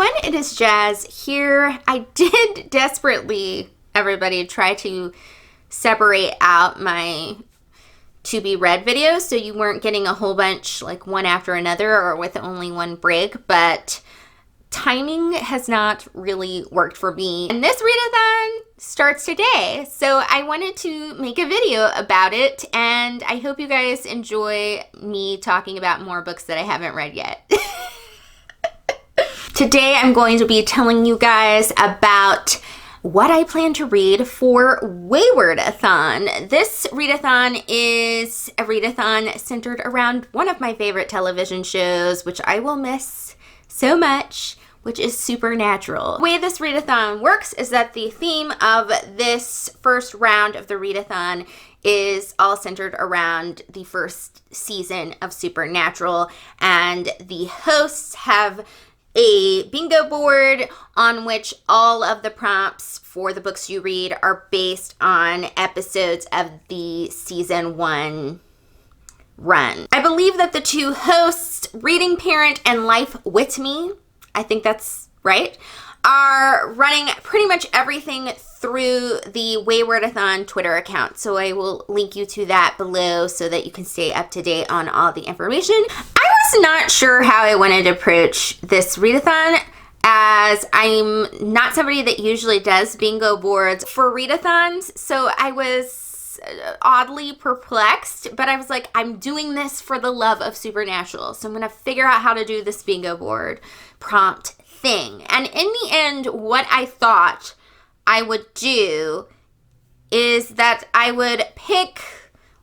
everyone, it is Jazz here. I did desperately, everybody, try to separate out my to be read videos so you weren't getting a whole bunch like one after another or with only one break, but timing has not really worked for me. And this readathon starts today, so I wanted to make a video about it, and I hope you guys enjoy me talking about more books that I haven't read yet. Today I'm going to be telling you guys about what I plan to read for Wayward-A-Thon. This readathon is a readathon centered around one of my favorite television shows, which I will miss so much, which is Supernatural. The way this readathon works is that the theme of this first round of the readathon is all centered around the first season of Supernatural, and the hosts have a bingo board on which all of the prompts for the books you read are based on episodes of the season 1 run. I believe that the two hosts, Reading Parent and Life with Me, I think that's right, are running pretty much everything through the Wayward-A-Thon Twitter account. So I will link you to that below so that you can stay up to date on all the information. I was not sure how I wanted to approach this readathon, as I'm not somebody that usually does bingo boards for readathons. So I was oddly perplexed, but I was like, I'm doing this for the love of Supernatural. So I'm going to figure out how to do this bingo board prompt thing. And in the end, what I thought I would do is that I would pick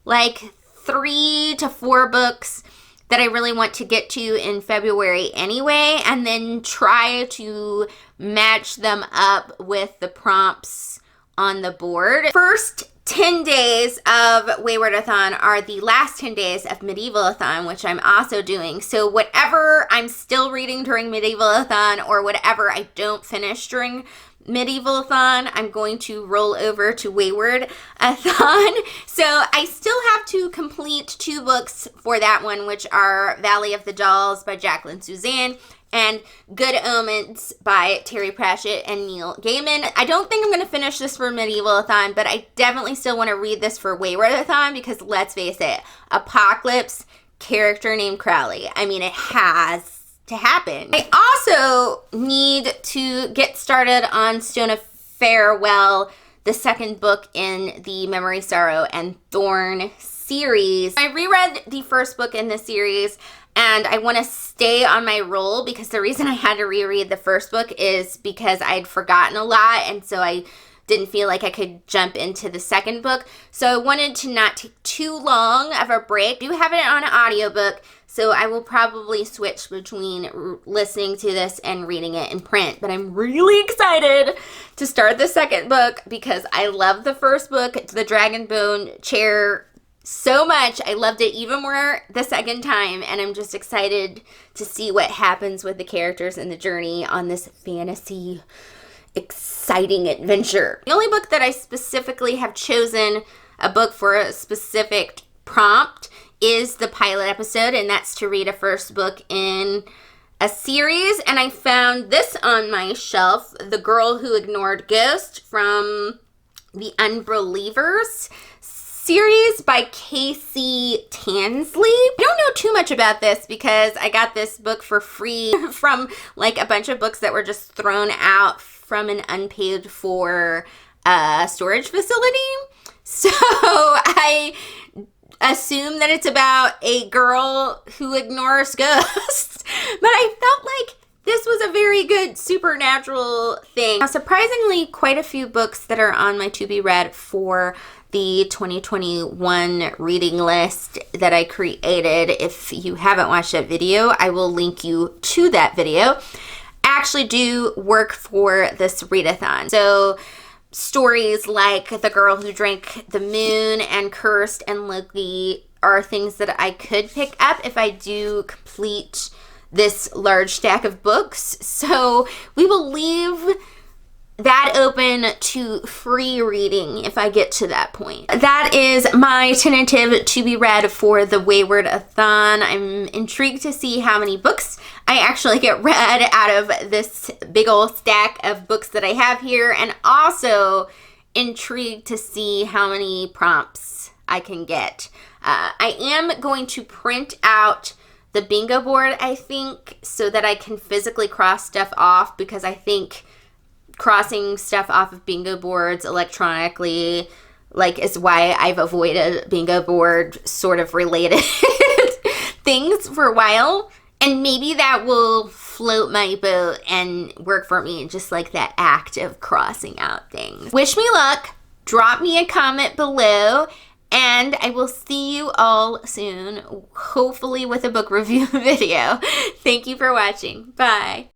like 3 to 4 books that I really want to get to in February anyway, and then try to match them up with the prompts on the board. First 10 days of Wayward-A-Thon are the last 10 days of Medieval-A-Thon, which I'm also doing. So whatever I'm still reading during Medieval-A-Thon or whatever I don't finish during Medieval-A-Thon, I'm going to roll over to Wayward-A-Thon. So I still have to complete 2 books for that one, which are Valley of the Dolls by Jacqueline Suzanne and Good Omens by Terry Pratchett and Neil Gaiman. I don't think I'm going to finish this for Medieval-A-Thon, but I definitely still want to read this for Wayward-A-Thon because let's face it, Apocalypse, character named Crowley. I mean, it has to happen. I also need to get started on Stone of Farewell, the second book in the Memory, Sorrow, and Thorn series. I reread the first book in this series, and I want to stay on my roll because the reason I had to reread the first book is because I'd forgotten a lot, and so I didn't feel like I could jump into the second book. So I wanted to not take too long of a break. I do have it on an audiobook, so I will probably switch between listening to this and reading it in print. But I'm really excited to start the second book because I love the first book, The Dragonbone Chair, so much. I loved it even more the second time, and I'm just excited to see what happens with the characters and the journey on this fantasy exciting adventure. The only book that I specifically have chosen a book for a specific prompt is the pilot episode, and that's to read a first book in a series. And I found this on my shelf, The Girl Who Ignored Ghost from the Unbelievers series by Casey Tansley. I don't know too much about this because I got this book for free from like a bunch of books that were just thrown out from an unpaid for storage facility. So I assume that it's about a girl who ignores ghosts, but I felt like this was a very good Supernatural thing. Now, surprisingly, quite a few books that are on my to be read for the 2021 reading list that I created. If you haven't watched that video, I will link you to that video. Actually do work for this readathon. So stories like The Girl Who Drank the Moon and Cursed and Loki are things that I could pick up if I do complete this large stack of books. So we will leave that open to free reading if I get to that point. That is my tentative to be read for the Wayward-A-Thon. I'm intrigued to see how many books I I actually get read out of this big old stack of books that I have here, and also intrigued to see how many prompts I can get. I am going to print out the bingo board, I think, so that I can physically cross stuff off, because I think crossing stuff off of bingo boards electronically, like, is why I've avoided bingo board sort of related things for a while. And maybe that will float my boat and work for me, just like that act of crossing out things. Wish me luck. Drop me a comment below. And I will see you all soon, hopefully with a book review video. Thank you for watching. Bye.